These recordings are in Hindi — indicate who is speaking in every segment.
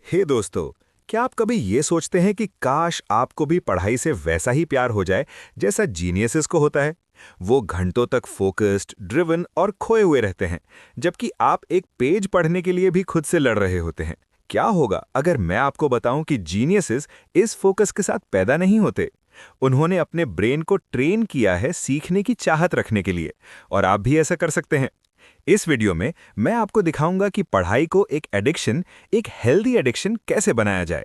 Speaker 1: हे दोस्तों, क्या आप कभी ये सोचते हैं कि काश आपको भी पढ़ाई से वैसा ही प्यार हो जाए जैसा जीनियसेस को होता है। वो घंटों तक फोकस्ड, ड्रिवन और खोए हुए रहते हैं, जबकि आप एक पेज पढ़ने के लिए भी खुद से लड़ रहे होते हैं। क्या होगा अगर मैं आपको बताऊं कि जीनियसेस इस फोकस के साथ पैदा नहीं होते। उन्होंने अपने ब्रेन को ट्रेन किया है सीखने की चाहत रखने के लिए, और आप भी ऐसा कर सकते हैं। इस वीडियो में मैं आपको दिखाऊंगा कि पढ़ाई को एक एडिक्शन, एक हेल्दी एडिक्शन कैसे बनाया जाए।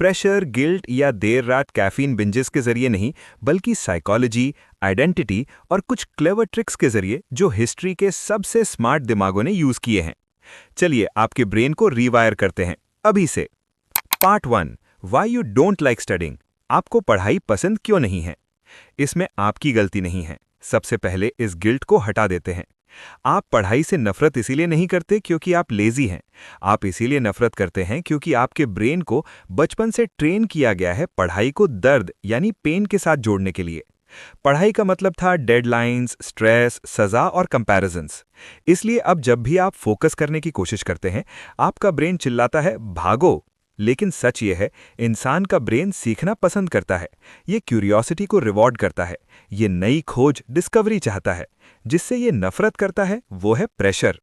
Speaker 1: प्रेशर, गिल्ट या देर रात कैफीन बिंजेस के जरिए नहीं, बल्कि साइकोलॉजी, आइडेंटिटी और कुछ क्लेवर ट्रिक्स के जरिए जो हिस्ट्री के सबसे स्मार्ट दिमागों ने यूज किए हैं। चलिए आपके ब्रेन को रीवायर करते हैं अभी से। Part 1, why you don't like studying. आपको पढ़ाई पसंद क्यों नहीं है। इसमें आपकी गलती नहीं है। सबसे पहले इस गिल्ट को हटा देते हैं। आप पढ़ाई से नफरत इसीलिए नहीं करते क्योंकि आप लेजी हैं। आप इसीलिए नफरत करते हैं क्योंकि आपके ब्रेन को बचपन से ट्रेन किया गया है पढ़ाई को दर्द यानी पेन के साथ जोड़ने के लिए। पढ़ाई का मतलब था डेडलाइंस, स्ट्रेस, सजा और कंपैरिजंस। इसलिए अब जब भी आप फोकस करने की कोशिश करते हैं, आपका ब्रेन चिल्लाता है भागो। लेकिन सच ये है, इंसान का ब्रेन सीखना पसंद करता है। ये क्यूरियोसिटी को रिवॉर्ड करता है। ये नई खोज, डिस्कवरी चाहता है। जिससे ये नफरत करता है वो है प्रेशर।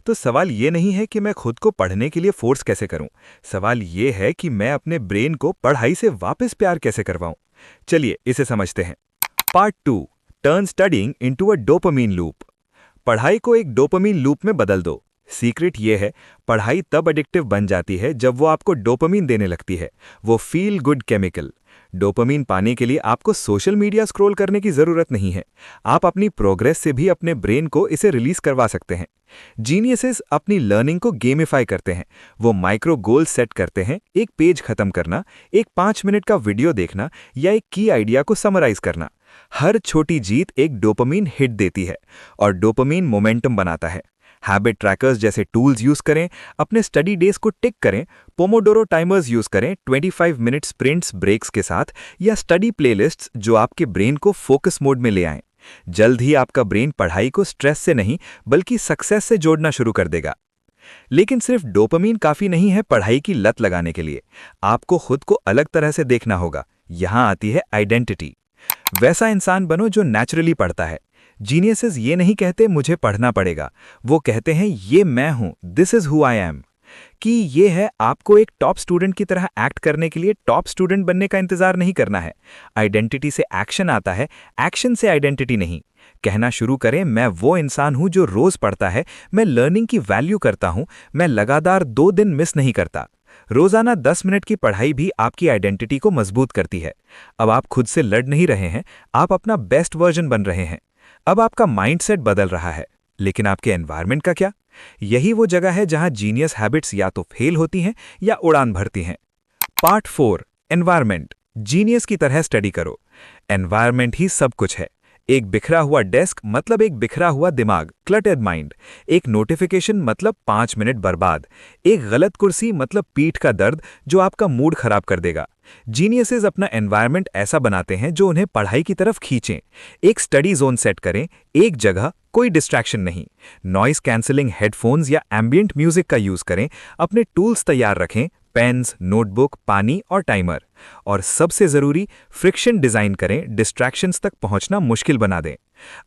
Speaker 1: तो सवाल ये नहीं है कि मैं खुद को पढ़ने के लिए फोर्स कैसे करूं। सवाल ये है कि मैं अपने ब्रेन को पढ़ाई से वापस प्यार कैसे करवाऊं। चलिए इसे समझते हैं। Part 2, turn studying into a dopamine loop. पढ़ाई को एक डोपामीन लूप में बदल दो। सीक्रेट ये है, पढ़ाई तब एडिक्टिव बन जाती है जब वो आपको डोपामीन देने लगती है, वो फील गुड केमिकल। डोपामीन पाने के लिए आपको सोशल मीडिया स्क्रॉल करने की जरूरत नहीं है। आप अपनी प्रोग्रेस से भी अपने ब्रेन को इसे रिलीज करवा सकते हैं। जीनियसेस अपनी लर्निंग को गेमिफाई करते हैं। वो माइक्रो गोल सेट करते हैं, एक पेज खत्म करना, एक 5 मिनट का वीडियो देखना या एक की आइडिया को समराइज करना। हर छोटी जीत एक डोपामीन हिट देती है और डोपामीन मोमेंटम बनाता है। हैबिट ट्रैकर्स जैसे टूल्स यूज करें, अपने स्टडी डेज को टिक करें, पोमोडोरो टाइमर्स यूज करें 25 मिनट स्प्रिंट्स ब्रेक्स के साथ, या स्टडी प्लेलिस्ट्स जो आपके ब्रेन को फोकस मोड में ले आएं। जल्द ही आपका ब्रेन पढ़ाई को स्ट्रेस से नहीं बल्कि सक्सेस से जोड़ना शुरू कर देगा। लेकिन सिर्फ डोपामीन काफी नहीं है पढ़ाई की लत लगाने के लिए। आपको खुद को अलग तरह से देखना होगा। यहां आती है आइडेंटिटी। वैसा इंसान बनो जो नेचुरली पढ़ता है। जीनियसेस ये नहीं कहते मुझे पढ़ना पड़ेगा, वो कहते हैं ये मैं हूं, this is who I am. कि ये है आपको एक टॉप स्टूडेंट की तरह एक्ट करने के लिए टॉप स्टूडेंट बनने का इंतजार नहीं करना है। आइडेंटिटी से एक्शन आता है, एक्शन से आइडेंटिटी नहीं। कहना शुरू करें, मैं वो इंसान हूं जो रोज पढ़ता है, मैं लर्निंग की वैल्यू करता हूं, मैं लगातार 2 दिन मिस नहीं करता। रोजाना 10 मिनट की पढ़ाई भी आपकी आइडेंटिटी को मजबूत करती है। अब आप खुद से लड़ नहीं रहे हैं, आप अपना बेस्ट वर्जन बन रहे हैं। अब आपका माइंडसेट बदल रहा है। लेकिन आपके एनवायरनमेंट का क्या? यही वो जगह है जहां जीनियस हैबिट्स या तो फेल होती हैं या उड़ान भरती हैं। Part 4, environment. जीनियस की तरह स्टडी करो। एनवायरनमेंट ही सब कुछ है। एक बिखरा हुआ डेस्क मतलब एक बिखरा हुआ दिमाग, क्लटर्ड माइंड। एक नोटिफिकेशन मतलब 5 मिनट बर्बाद। एक गलत कुर्सी मतलब पीठ का दर्द जो आपका मूड खराब कर देगा। जीनियसेस अपना एनवायरनमेंट ऐसा बनाते हैं जो उन्हें पढ़ाई की तरफ खींचें। एक स्टडी जोन सेट करें, एक जगह, कोई डिस्ट्रैक्शन नहीं। नॉइस कैंसलिंग हेडफोन्स या एम्बिएंट म्यूजिक का यूज करें। अपने टूल्स तैयार रखें, पेन्स, नोटबुक, पानी और टाइमर। और सबसे जरूरी, फ्रिक्शन डिजाइन करें, डिस्ट्रैक्शंस तक पहुंचना मुश्किल बना दें।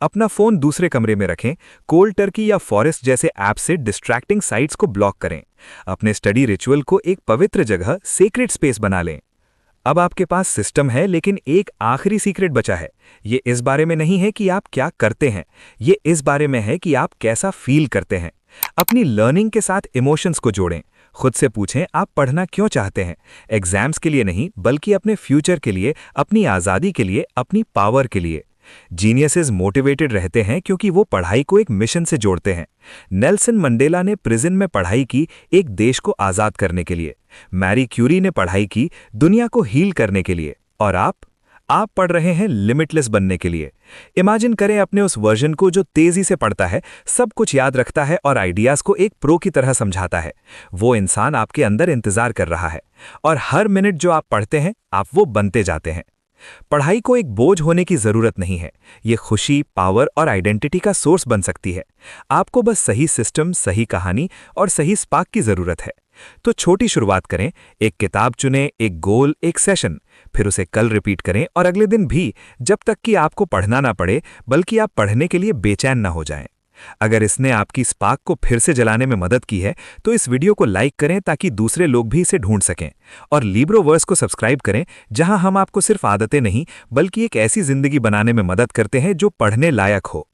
Speaker 1: अपना फोन दूसरे कमरे में रखें। कोल्ड टर्की या फॉरेस्ट जैसे ऐप से डिस्ट्रैक्टिंग साइट्स को ब्लॉक करें। अपने स्टडी रिचुअल को एक पवित्र जगह, सेक्रेट स्पेस बना लें। अब आपके पास सिस्टम है, लेकिन एक आखिरी सीक्रेट बचा है। ये इस बारे में नहीं है कि आप क्या करते हैं, ये इस बारे में है कि आप कैसा फील करते हैं। अपनी लर्निंग के साथ इमोशंस को जोड़ें। खुद से पूछें आप पढ़ना क्यों चाहते हैं। एग्जाम्स के लिए नहीं, बल्कि अपने फ्यूचर के लिए, अपनी आज़ादी के लिए, अपनी पावर के लिए। जीनियसेस मोटिवेटेड रहते हैं क्योंकि वो पढ़ाई को एक मिशन से जोड़ते हैं। नेल्सन मंडेला ने प्रिजन में पढ़ाई की एक देश को आज़ाद करने के लिए। मैरी क्यूरी ने पढ़ाई की दुनिया को हील करने के लिए। और आप पढ़ रहे हैं लिमिटलेस बनने के लिए। इमेजिन करें अपने उस वर्जन को जो तेजी से पढ़ता है, सब कुछ याद रखता है और आइडियाज को एक प्रो की तरह समझाता है। वो इंसान आपके अंदर इंतजार कर रहा है, और हर मिनट जो आप पढ़ते हैं आप वो बनते जाते हैं। पढ़ाई को एक बोझ होने की जरूरत नहीं है। ये खुशी, पावर और आइडेंटिटी का सोर्स बन सकती है। आपको बस सही सिस्टम, सही कहानी और सही स्पार्क की जरूरत है। तो छोटी शुरुआत करें, एक किताब चुनें, एक गोल, एक सेशन, फिर उसे कल रिपीट करें और अगले दिन भी, जब तक कि आपको पढ़ना ना पड़े बल्कि आप पढ़ने के लिए बेचैन ना हो जाएं। अगर इसने आपकी स्पार्क को फिर से जलाने में मदद की है तो इस वीडियो को लाइक करें ताकि दूसरे लोग भी इसे ढूंढ सकें, और लिब्रोवर्स को सब्सक्राइब करें जहां हम आपको सिर्फ आदतें नहीं बल्कि एक ऐसी जिंदगी बनाने में मदद करते हैं जो पढ़ने लायक हो।